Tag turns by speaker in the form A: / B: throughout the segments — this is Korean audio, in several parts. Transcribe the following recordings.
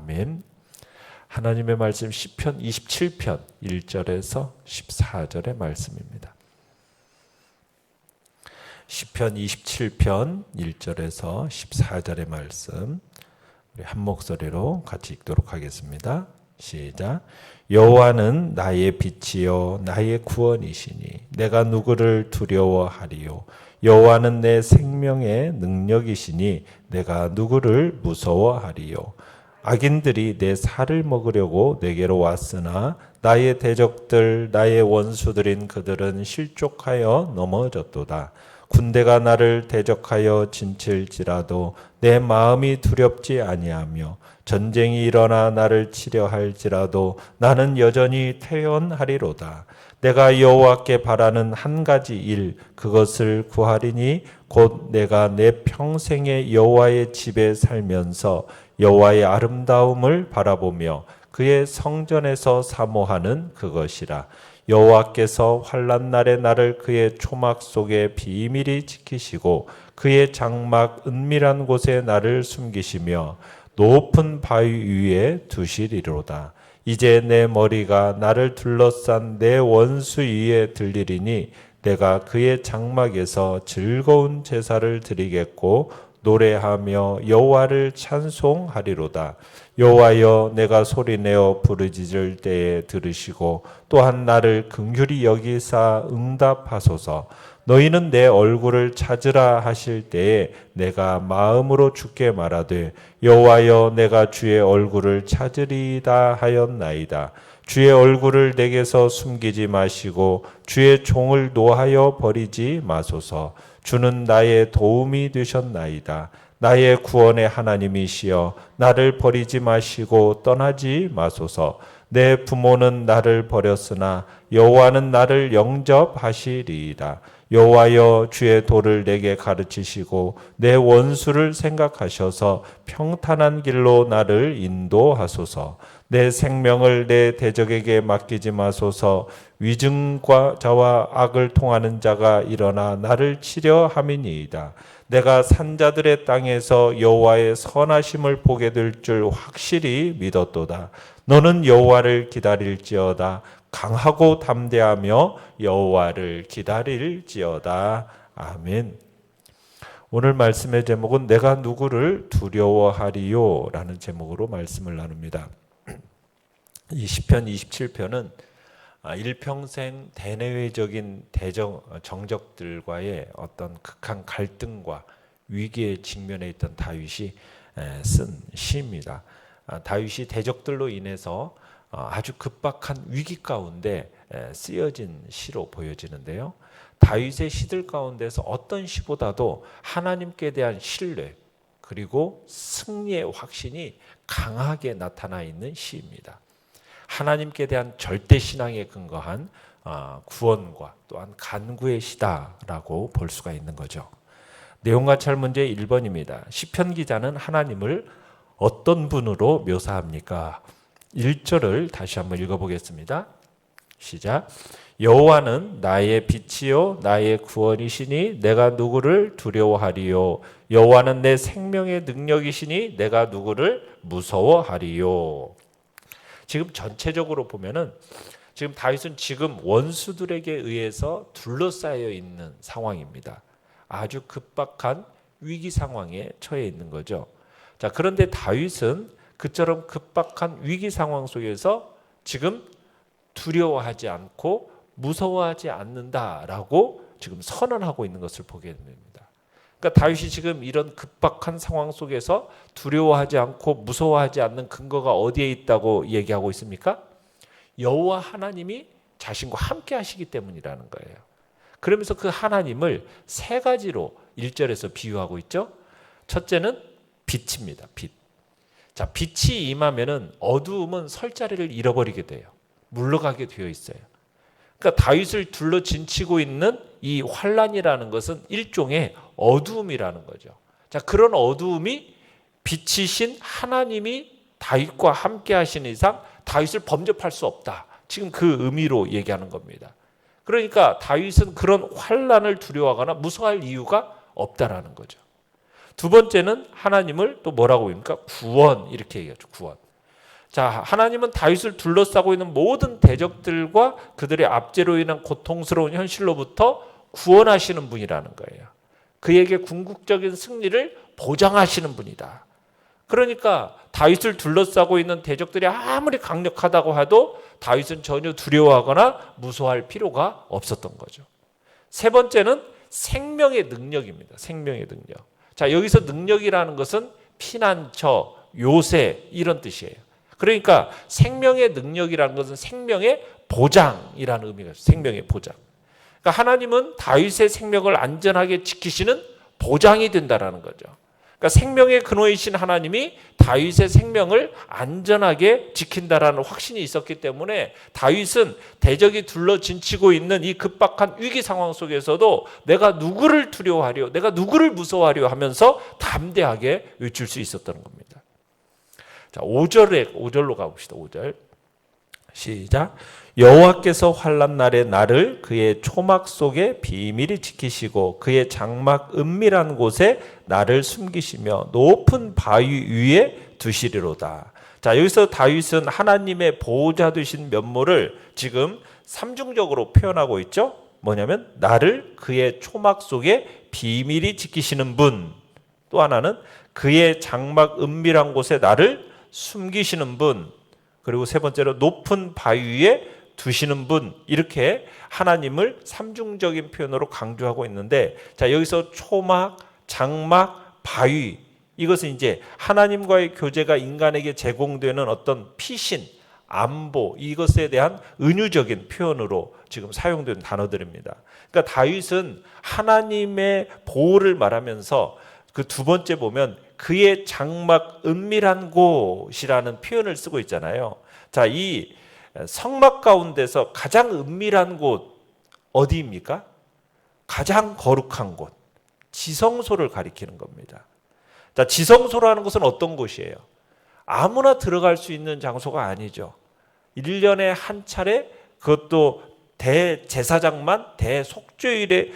A: 아멘. 하나님의 말씀 시편 27편 1절에서 14절의 말씀입니다. 시편 27편 1절에서 14절의 말씀 우리 한 목소리로 같이 읽도록 하겠습니다. 시작. 여호와는 나의 빛이요 나의 구원이시니 내가 누구를 두려워하리요. 여호와는 내 생명의 능력이시니 내가 누구를 무서워하리요. 악인들이 내 살을 먹으려고 내게로 왔으나 나의 대적들 나의 원수들인 그들은 실족하여 넘어졌도다. 군대가 나를 대적하여 진칠지라도 내 마음이 두렵지 아니하며 전쟁이 일어나 나를 치려 할지라도 나는 여전히 태연하리로다. 내가 여호와께 바라는 한 가지 일 그것을 구하리니 곧 내가 내 평생에 여호와의 집에 살면서 여호와의 아름다움을 바라보며 그의 성전에서 사모하는 그것이라. 여호와께서 환난 날에 나를 그의 초막 속에 비밀히 지키시고 그의 장막 은밀한 곳에 나를 숨기시며 높은 바위 위에 두시리로다. 이제 내 머리가 나를 둘러싼 내 원수 위에 들리리니 내가 그의 장막에서 즐거운 제사를 드리겠고 노래하며 여호와를 찬송하리로다. 여호와여 내가 소리내어 부르짖을 때에 들으시고 또한 나를 긍휼히 여기사 응답하소서. 너희는 내 얼굴을 찾으라 하실 때에 내가 마음으로 주께 말하되 여호와여 내가 주의 얼굴을 찾으리이다 하였나이다. 주의 얼굴을 내게서 숨기지 마시고 주의 종을 노하여 버리지 마소서. 주는 나의 도움이 되셨나이다. 나의 구원의 하나님이시여 나를 버리지 마시고 떠나지 마소서. 내 부모는 나를 버렸으나 여호와는 나를 영접하시리이다. 여호와여 주의 도를 내게 가르치시고 내 원수를 생각하셔서 평탄한 길로 나를 인도하소서. 내 생명을 내 대적에게 맡기지 마소서. 위증과 자와 악을 통하는 자가 일어나 나를 치려 함이니이다. 내가 산자들의 땅에서 여호와의 선하심을 보게 될 줄 확실히 믿었도다. 너는 여호와를 기다릴지어다. 강하고 담대하며 여호와를 기다릴지어다. 아멘. 오늘 말씀의 제목은 내가 누구를 두려워하리요 라는 제목으로 말씀을 나눕니다. 이 시편 27편은 일평생 대내외적인 정적들과의 어떤 극한 갈등과 위기에 직면해 있던 다윗이 쓴 시입니다. 다윗이 대적들로 인해서 아주 급박한 위기 가운데 쓰여진 시로 보여지는데요. 다윗의 시들 가운데서 어떤 시보다도 하나님께 대한 신뢰 그리고 승리의 확신이 강하게 나타나 있는 시입니다. 하나님께 대한 절대 신앙에 근거한 구원과 또한 간구의 시다라고 볼 수가 있는 거죠. 내용관찰 문제 1번입니다. 시편 기자는 하나님을 어떤 분으로 묘사합니까? 1절을 다시 한번 읽어보겠습니다. 시작. 여호와는 나의 빛이요 나의 구원이시니 내가 누구를 두려워하리요. 여호와는 내 생명의 능력이시니 내가 누구를 무서워하리요. 지금 전체적으로 보면은 지금 다윗은 지금 원수들에게 의해서 둘러싸여 있는 상황입니다. 아주 급박한 위기 상황에 처해 있는 거죠. 자, 그런데 다윗은 그처럼 급박한 위기 상황 속에서 지금 두려워하지 않고 무서워하지 않는다라고 지금 선언하고 있는 것을 보게 됩니다. 그러니까 다윗이 지금 이런 급박한 상황 속에서 두려워하지 않고 무서워하지 않는 근거가 어디에 있다고 얘기하고 있습니까? 여호와 하나님이 자신과 함께 하시기 때문이라는 거예요. 그러면서 그 하나님을 세 가지로 1절에서 비유하고 있죠. 첫째는 빛입니다. 빛. 자, 빛이 임하면은 어두움은 설 자리를 잃어버리게 돼요. 물러가게 되어 있어요. 그러니까 다윗을 둘러 진치고 있는 이 환란이라는 것은 일종의 어두움이라는 거죠. 자, 그런 어두움이 빛이신 하나님이 다윗과 함께 하시는 이상 다윗을 범접할 수 없다. 지금 그 의미로 얘기하는 겁니다. 그러니까 다윗은 그런 환란을 두려워하거나 무서워할 이유가 없다라는 거죠. 두 번째는 하나님을 또 뭐라고 합니까? 구원 이렇게 얘기하죠. 구원. 자, 하나님은 다윗을 둘러싸고 있는 모든 대적들과 그들의 압제로 인한 고통스러운 현실로부터 구원하시는 분이라는 거예요. 그에게 궁극적인 승리를 보장하시는 분이다. 그러니까 다윗을 둘러싸고 있는 대적들이 아무리 강력하다고 해도 다윗은 전혀 두려워하거나 무서워할 필요가 없었던 거죠. 세 번째는 생명의 능력입니다. 생명의 능력. 자, 여기서 능력이라는 것은 피난처, 요새 이런 뜻이에요. 그러니까 생명의 능력이라는 것은 생명의 보장이라는 의미가 있어요. 생명의 보장. 그러니까 하나님은 다윗의 생명을 안전하게 지키시는 보장이 된다라는 거죠. 그러니까 생명의 근원이신 하나님이 다윗의 생명을 안전하게 지킨다라는 확신이 있었기 때문에 다윗은 대적이 둘러 진치고 있는 이 급박한 위기 상황 속에서도 내가 누구를 두려워하려, 내가 누구를 무서워하려 하면서 담대하게 외칠 수 있었던 겁니다. 자, 5절로 가봅시다. 5절. 시작. 여호와께서 환난 날에 나를 그의 초막 속에 비밀히 지키시고 그의 장막 은밀한 곳에 나를 숨기시며 높은 바위 위에 두시리로다. 자, 여기서 다윗은 하나님의 보호자 되신 면모를 지금 삼중적으로 표현하고 있죠. 뭐냐면 나를 그의 초막 속에 비밀히 지키시는 분, 또 하나는 그의 장막 은밀한 곳에 나를 숨기시는 분, 그리고 세 번째로 높은 바위 위에 두시는 분, 이렇게 하나님을 삼중적인 표현으로 강조하고 있는데, 자, 여기서 초막, 장막, 바위, 이것은 이제 하나님과의 교제가 인간에게 제공되는 어떤 피신, 안보, 이것에 대한 은유적인 표현으로 지금 사용된 단어들입니다. 그러니까 다윗은 하나님의 보호를 말하면서 그 두 번째 보면 그의 장막 은밀한 곳이라는 표현을 쓰고 있잖아요. 자, 이 성막 가운데서 가장 은밀한 곳 어디입니까? 가장 거룩한 곳, 지성소를 가리키는 겁니다. 자, 지성소라는 것은 어떤 곳이에요? 아무나 들어갈 수 있는 장소가 아니죠. 1년에 한 차례, 그것도 대제사장만 대속죄일에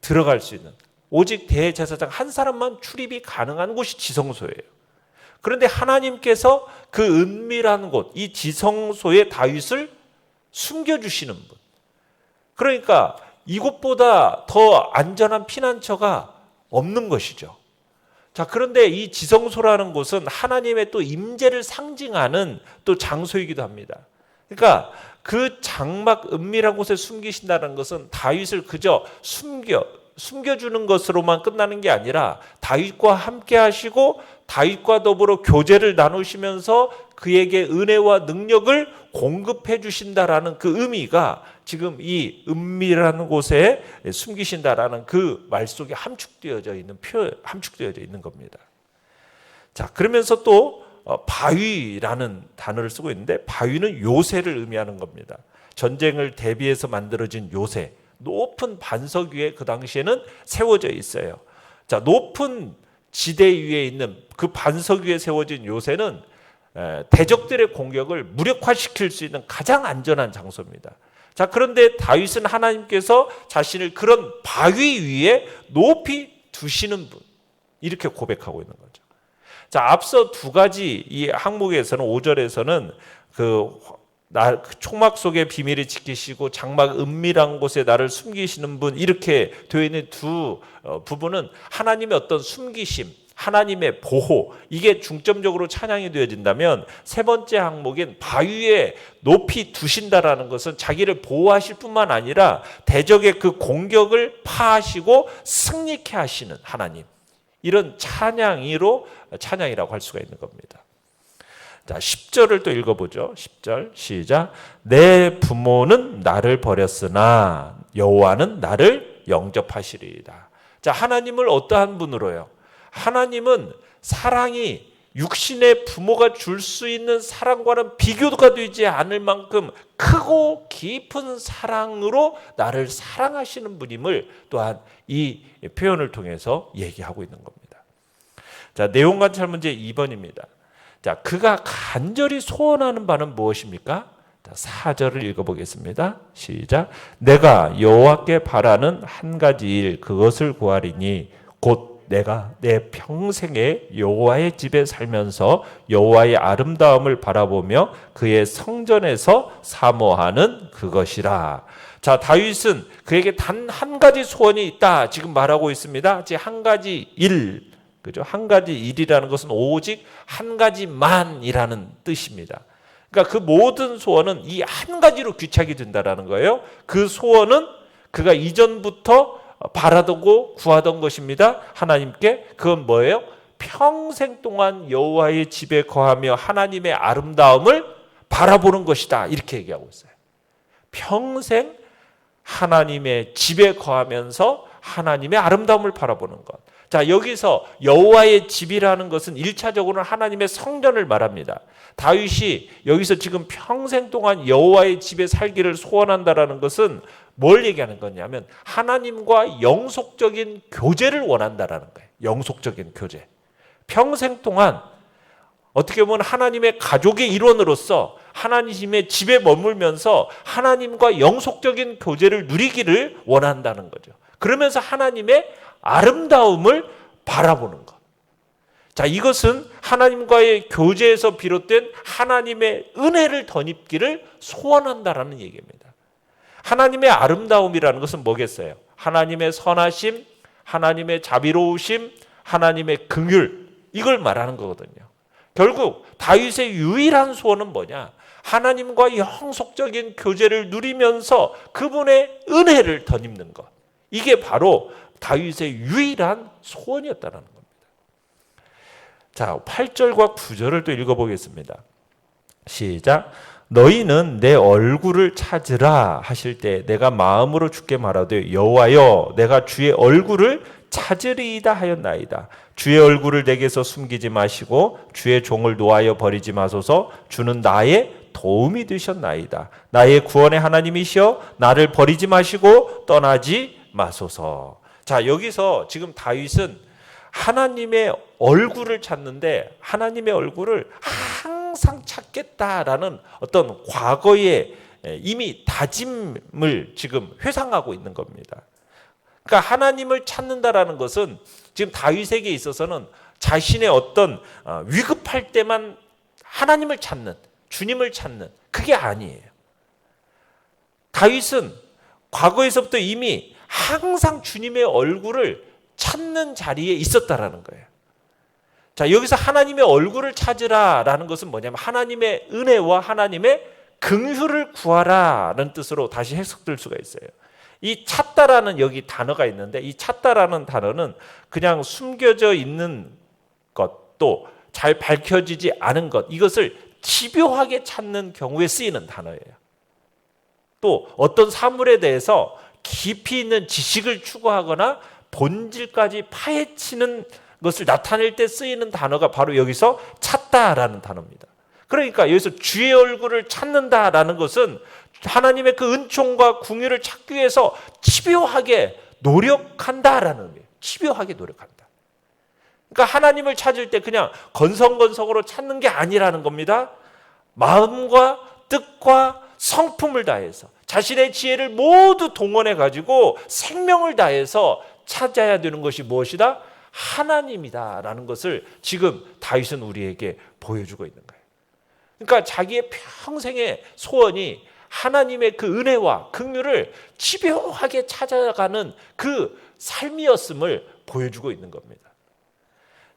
A: 들어갈 수 있는, 오직 대제사장 한 사람만 출입이 가능한 곳이 지성소예요. 그런데 하나님께서 그 은밀한 곳, 이 지성소에 다윗을 숨겨주시는 분. 그러니까 이곳보다 더 안전한 피난처가 없는 것이죠. 자, 그런데 이 지성소라는 곳은 하나님의 또 임재를 상징하는 또 장소이기도 합니다. 그러니까 그 장막 은밀한 곳에 숨기신다는 것은 다윗을 그저 숨겨주는 것으로만 끝나는 게 아니라 다윗과 함께 하시고 다윗과 더불어 교제를 나누시면서 그에게 은혜와 능력을 공급해 주신다라는 그 의미가 지금 이 은밀한 곳에 숨기신다라는 그 말 속에 함축되어져 있는 겁니다. 자, 그러면서 또 바위라는 단어를 쓰고 있는데 바위는 요새를 의미하는 겁니다. 전쟁을 대비해서 만들어진 요새, 높은 반석 위에 그 당시에는 세워져 있어요. 자, 높은 지대 위에 있는 그 반석 위에 세워진 요새는 대적들의 공격을 무력화시킬 수 있는 가장 안전한 장소입니다. 자, 그런데 다윗은 하나님께서 자신을 그런 바위 위에 높이 두시는 분, 이렇게 고백하고 있는 거죠. 자, 앞서 두 가지 이 항목에서는 5절에서는 그 총막 속에 비밀을 지키시고 장막 은밀한 곳에 나를 숨기시는 분, 이렇게 되어 있는 두 부분은 하나님의 어떤 숨기심, 하나님의 보호, 이게 중점적으로 찬양이 되어진다면 세 번째 항목인 바위에 높이 두신다라는 것은 자기를 보호하실 뿐만 아니라 대적의 그 공격을 파하시고 승리케 하시는 하나님, 이런 찬양이라고 할 수가 있는 겁니다. 자, 10절을 또 읽어보죠. 10절 시작. 내 부모는 나를 버렸으나 여호와는 나를 영접하시리이다. 자, 하나님을 어떠한 분으로요? 하나님은 사랑이 육신의 부모가 줄 수 있는 사랑과는 비교가 되지 않을 만큼 크고 깊은 사랑으로 나를 사랑하시는 분임을 또한 이 표현을 통해서 얘기하고 있는 겁니다. 자, 내용 관찰 문제 2번입니다. 자, 그가 간절히 소원하는 바는 무엇입니까? 자, 4절을 읽어보겠습니다. 시작. 내가 여호와께 바라는 한 가지 일, 그것을 구하리니 곧 내가 내 평생에 여호와의 집에 살면서 여호와의 아름다움을 바라보며 그의 성전에서 사모하는 그것이라. 자, 다윗은 그에게 단 한 가지 소원이 있다 지금 말하고 있습니다. 즉 한 가지 일, 그죠? 한 가지 일이라는 것은 오직 한 가지만이라는 뜻입니다. 그러니까 그 모든 소원은 이 한 가지로 귀착이 된다라는 거예요. 그 소원은 그가 이전부터 바라고 구하던 것입니다. 하나님께. 그건 뭐예요? 평생 동안 여호와의 집에 거하며 하나님의 아름다움을 바라보는 것이다. 이렇게 얘기하고 있어요. 평생 하나님의 집에 거하면서 하나님의 아름다움을 바라보는 것. 자, 여기서 여호와의 집이라는 것은 1차적으로는 하나님의 성전을 말합니다. 다윗이 여기서 지금 평생 동안 여호와의 집에 살기를 소원한다라는 것은 뭘 얘기하는 거냐면 하나님과 영속적인 교제를 원한다라는 거예요. 영속적인 교제. 평생 동안 어떻게 보면 하나님의 가족의 일원으로서 하나님의 집에 머물면서 하나님과 영속적인 교제를 누리기를 원한다는 거죠. 그러면서 하나님의 아름다움을 바라보는 것. 자, 이것은 하나님과의 교제에서 비롯된 하나님의 은혜를 덧입기를 소원한다라는 얘기입니다. 하나님의 아름다움이라는 것은 뭐겠어요? 하나님의 선하심, 하나님의 자비로우심, 하나님의 긍휼, 이걸 말하는 거거든요. 결국 다윗의 유일한 소원은 뭐냐? 하나님과 영속적인 교제를 누리면서 그분의 은혜를 덧입는 것. 이게 바로 다윗의 유일한 소원이었다는 겁니다. 자, 8절과 9절을 또 읽어보겠습니다. 시작. 너희는 내 얼굴을 찾으라 하실 때 내가 마음으로 주께 말하되 여호와여 내가 주의 얼굴을 찾으리이다 하였나이다. 주의 얼굴을 내게서 숨기지 마시고 주의 종을 노하여 버리지 마소서. 주는 나의 도움이 되셨나이다. 나의 구원의 하나님이시여 나를 버리지 마시고 떠나지 마소서. 자, 여기서 지금 다윗은 하나님의 얼굴을 찾는데 하나님의 얼굴을 항상 찾겠다라는 어떤 과거의 이미 다짐을 지금 회상하고 있는 겁니다. 그러니까 하나님을 찾는다라는 것은 지금 다윗에게 있어서는 자신의 어떤 위급할 때만 하나님을 찾는, 주님을 찾는, 그게 아니에요. 다윗은 과거에서부터 이미 항상 주님의 얼굴을 찾는 자리에 있었다라는 거예요. 자, 여기서 하나님의 얼굴을 찾으라라는 것은 뭐냐면 하나님의 은혜와 하나님의 긍휼을 구하라는 뜻으로 다시 해석될 수가 있어요. 이 찾다라는 여기 단어가 있는데 이 찾다라는 단어는 그냥 숨겨져 있는 것, 또 잘 밝혀지지 않은 것, 이것을 집요하게 찾는 경우에 쓰이는 단어예요. 또 어떤 사물에 대해서 깊이 있는 지식을 추구하거나 본질까지 파헤치는 것을 나타낼 때 쓰이는 단어가 바로 여기서 찾다라는 단어입니다. 그러니까 여기서 주의 얼굴을 찾는다라는 것은 하나님의 그 은총과 궁유를 찾기 위해서 집요하게 노력한다라는 거예요. 집요하게 노력한다. 그러니까 하나님을 찾을 때 그냥 건성건성으로 찾는 게 아니라는 겁니다. 마음과 뜻과 성품을 다해서 자신의 지혜를 모두 동원해 가지고 생명을 다해서 찾아야 되는 것이 무엇이다? 하나님이다라는 것을 지금 다윗은 우리에게 보여주고 있는 거예요. 그러니까 자기의 평생의 소원이 하나님의 그 은혜와 긍휼을 집요하게 찾아가는 그 삶이었음을 보여주고 있는 겁니다.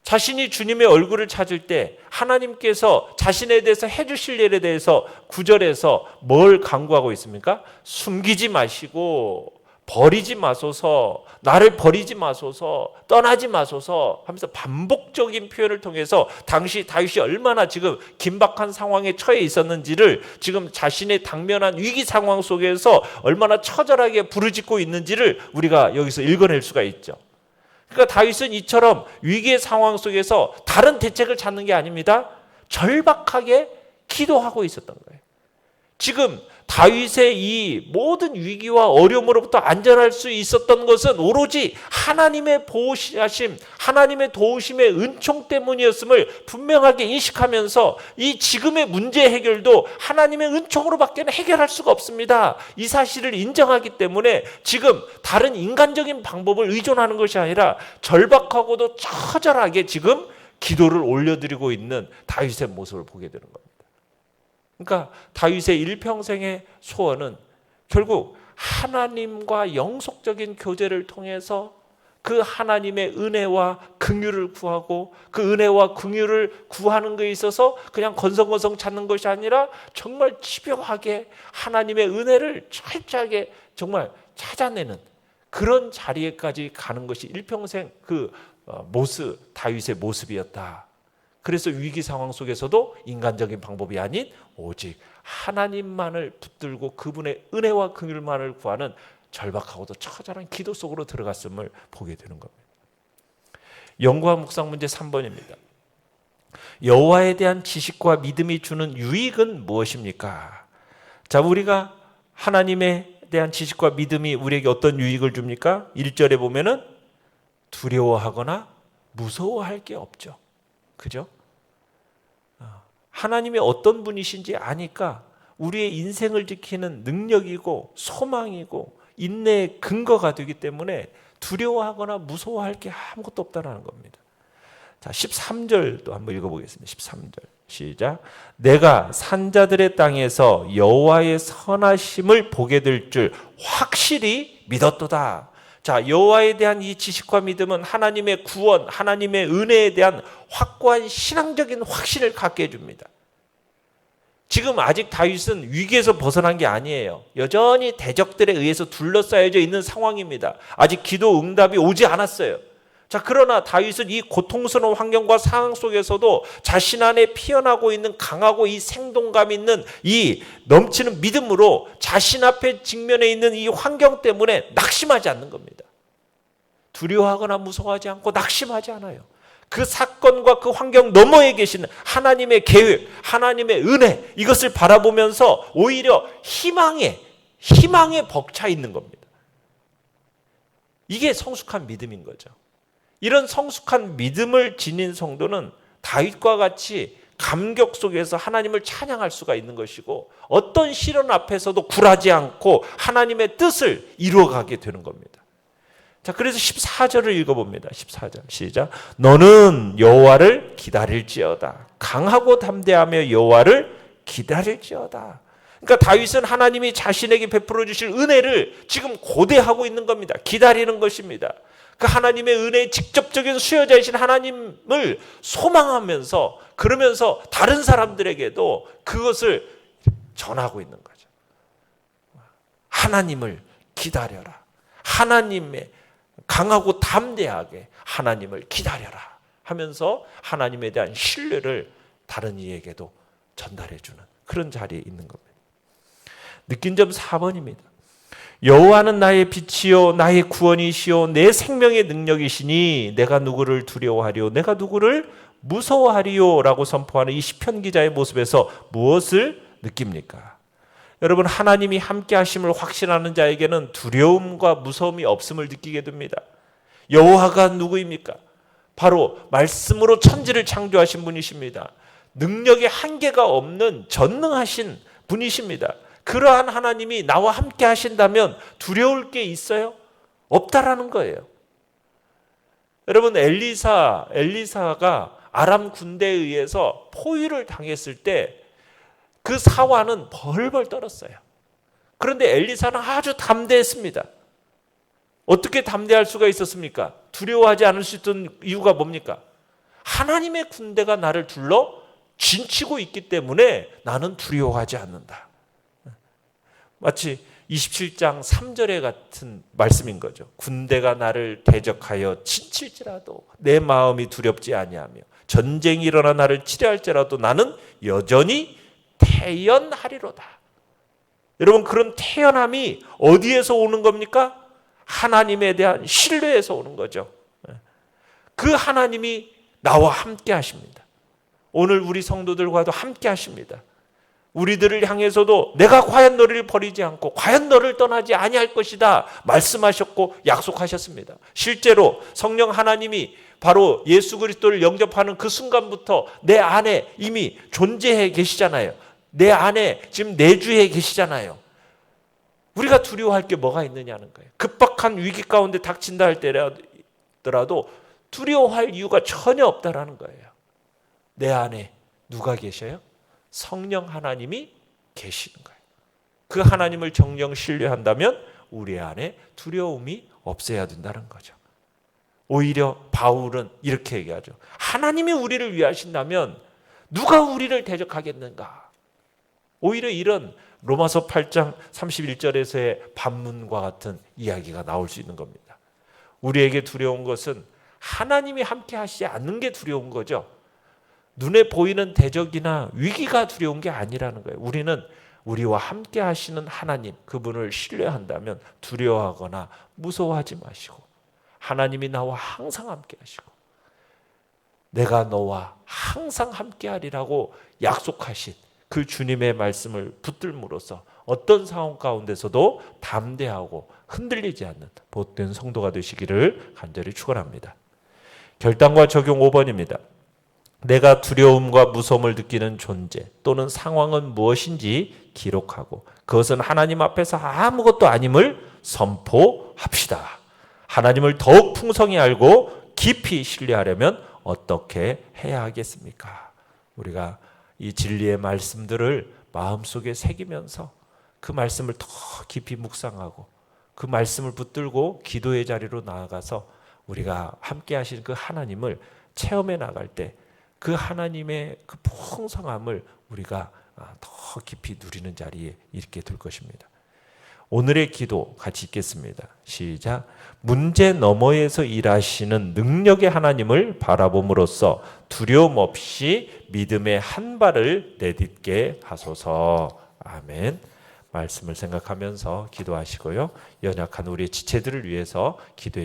A: 자신이 주님의 얼굴을 찾을 때 하나님께서 자신에 대해서 해주실 일에 대해서 9절에서 뭘 강구하고 있습니까? 숨기지 마시고 버리지 마소서, 나를 버리지 마소서, 떠나지 마소서 하면서 반복적인 표현을 통해서 당시 다윗이 얼마나 지금 긴박한 상황에 처해 있었는지를, 지금 자신의 당면한 위기 상황 속에서 얼마나 처절하게 부르짖고 있는지를 우리가 여기서 읽어낼 수가 있죠. 그러니까 다윗은 이처럼 위기의 상황 속에서 다른 대책을 찾는 게 아닙니다. 절박하게 기도하고 있었던 거예요. 지금 다윗의 이 모든 위기와 어려움으로부터 안전할 수 있었던 것은 오로지 하나님의 보호하심, 하나님의 도우심의 은총 때문이었음을 분명하게 인식하면서 이 지금의 문제 해결도 하나님의 은총으로밖에 해결할 수가 없습니다. 이 사실을 인정하기 때문에 지금 다른 인간적인 방법을 의존하는 것이 아니라 절박하고도 처절하게 지금 기도를 올려드리고 있는 다윗의 모습을 보게 되는 겁니다. 그러니까 다윗의 일평생의 소원은 결국 하나님과 영속적인 교제를 통해서 그 하나님의 은혜와 긍휼을 구하고 그 은혜와 긍휼을 구하는 것에 있어서 그냥 건성건성 찾는 것이 아니라 정말 집요하게 하나님의 은혜를 철저하게 정말 찾아내는 그런 자리에까지 가는 것이 일평생 다윗의 모습이었다. 그래서 위기 상황 속에서도 인간적인 방법이 아닌 오직 하나님만을 붙들고 그분의 은혜와 긍휼만을 구하는 절박하고도 처절한 기도 속으로 들어갔음을 보게 되는 겁니다. 연구와 묵상 문제 3번입니다. 여호와에 대한 지식과 믿음이 주는 유익은 무엇입니까? 자, 우리가 하나님에 대한 지식과 믿음이 우리에게 어떤 유익을 줍니까? 1절에 보면은 두려워하거나 무서워할 게 없죠. 그죠? 하나님이 어떤 분이신지 아니까 우리의 인생을 지키는 능력이고 소망이고 인내의 근거가 되기 때문에 두려워하거나 무서워할 게 아무것도 없다는 겁니다. 자, 13절도 한번 읽어보겠습니다. 13절 시작. 내가 산자들의 땅에서 여호와의 선하심을 보게 될 줄 확실히 믿었도다. 자, 여호와에 대한 이 지식과 믿음은 하나님의 구원, 하나님의 은혜에 대한 확고한 신앙적인 확신을 갖게 해줍니다. 지금 아직 다윗은 위기에서 벗어난 게 아니에요. 여전히 대적들에 의해서 둘러싸여져 있는 상황입니다. 아직 기도 응답이 오지 않았어요. 자, 그러나 다윗은 이 고통스러운 환경과 상황 속에서도 자신 안에 피어나고 있는 강하고 이 생동감 있는 이 넘치는 믿음으로 자신 앞에 직면해 있는 이 환경 때문에 낙심하지 않는 겁니다. 두려워하거나 무서워하지 않고 낙심하지 않아요. 그 사건과 그 환경 너머에 계시는 하나님의 계획, 하나님의 은혜, 이것을 바라보면서 오히려 희망에 벅차 있는 겁니다. 이게 성숙한 믿음인 거죠. 이런 성숙한 믿음을 지닌 성도는 다윗과 같이 감격 속에서 하나님을 찬양할 수가 있는 것이고 어떤 시련 앞에서도 굴하지 않고 하나님의 뜻을 이루어가게 되는 겁니다. 자, 그래서 14절을 읽어봅니다. 14절 시작. 너는 여호와를 기다릴지어다. 강하고 담대하며 여호와를 기다릴지어다. 그러니까 다윗은 하나님이 자신에게 베풀어 주실 은혜를 지금 고대하고 있는 겁니다. 기다리는 것입니다. 그 하나님의 은혜의 직접적인 수요자이신 하나님을 소망하면서 그러면서 다른 사람들에게도 그것을 전하고 있는 거죠. 하나님을 기다려라. 하나님의 강하고 담대하게 하나님을 기다려라 하면서 하나님에 대한 신뢰를 다른 이에게도 전달해 주는 그런 자리에 있는 겁니다. 느낀 점 4번입니다. 여호와는 나의 빛이요 나의 구원이시요 내 생명의 능력이시니 내가 누구를 두려워하리요 내가 누구를 무서워하리요 라고 선포하는 이 시편 기자의 모습에서 무엇을 느낍니까? 여러분, 하나님이 함께 하심을 확신하는 자에게는 두려움과 무서움이 없음을 느끼게 됩니다. 여호와가 누구입니까? 바로 말씀으로 천지를 창조하신 분이십니다. 능력의 한계가 없는 전능하신 분이십니다. 그러한 하나님이 나와 함께 하신다면 두려울 게 있어요? 없다라는 거예요. 여러분, 엘리사가 아람 군대에 의해서 포위를 당했을 때 그 사환은 벌벌 떨었어요. 그런데 엘리사는 아주 담대했습니다. 어떻게 담대할 수가 있었습니까? 두려워하지 않을 수 있던 이유가 뭡니까? 하나님의 군대가 나를 둘러 진치고 있기 때문에 나는 두려워하지 않는다. 마치 27장 3절에 같은 말씀인 거죠. 군대가 나를 대적하여 진칠지라도 내 마음이 두렵지 아니하며 전쟁이 일어나 나를 치려할지라도 나는 여전히 태연하리로다. 여러분, 그런 태연함이 어디에서 오는 겁니까? 하나님에 대한 신뢰에서 오는 거죠. 그 하나님이 나와 함께 하십니다. 오늘 우리 성도들과도 함께 하십니다. 우리들을 향해서도 내가 과연 너를 버리지 않고 과연 너를 떠나지 아니할 것이다 말씀하셨고 약속하셨습니다. 실제로 성령 하나님이 바로 예수 그리스도를 영접하는 그 순간부터 내 안에 이미 존재해 계시잖아요. 내 안에 지금 내주해 계시잖아요. 우리가 두려워할 게 뭐가 있느냐는 거예요. 급박한 위기 가운데 닥친다 할 때라도 두려워할 이유가 전혀 없다라는 거예요. 내 안에 누가 계셔요? 성령 하나님이 계시는 거예요. 그 하나님을 정령 신뢰한다면 우리 안에 두려움이 없어야 된다는 거죠. 오히려 바울은 이렇게 얘기하죠. 하나님이 우리를 위하신다면 누가 우리를 대적하겠는가? 오히려 이런 로마서 8장 31절에서의 반문과 같은 이야기가 나올 수 있는 겁니다. 우리에게 두려운 것은 하나님이 함께 하시지 않는 게 두려운 거죠. 눈에 보이는 대적이나 위기가 두려운 게 아니라는 거예요. 우리는 우리와 함께 하시는 하나님, 그분을 신뢰한다면 두려워하거나 무서워하지 마시고 하나님이 나와 항상 함께 하시고 내가 너와 항상 함께 하리라고 약속하신 그 주님의 말씀을 붙들므로써 어떤 상황 가운데서도 담대하고 흔들리지 않는 복된 성도가 되시기를 간절히 축원합니다. 결단과 적용 5번입니다. 내가 두려움과 무서움을 느끼는 존재 또는 상황은 무엇인지 기록하고 그것은 하나님 앞에서 아무것도 아님을 선포합시다. 하나님을 더욱 풍성히 알고 깊이 신뢰하려면 어떻게 해야 하겠습니까? 우리가 이 진리의 말씀들을 마음속에 새기면서 그 말씀을 더 깊이 묵상하고 그 말씀을 붙들고 기도의 자리로 나아가서 우리가 함께 하신 그 하나님을 체험해 나갈 때 그 하나님의 그 풍성함을 우리가 더 깊이 누리는 자리에 있게 될 것입니다. 오늘의 기도 같이 읽겠습니다. 시작. 문제 너머에서 일하시는 능력의 하나님을 바라봄으로써 두려움 없이 믿음의 한 발을 내딛게 하소서. 아멘. 말씀을 생각하면서 기도하시고요. 연약한 우리의 지체들을 위해서 기도해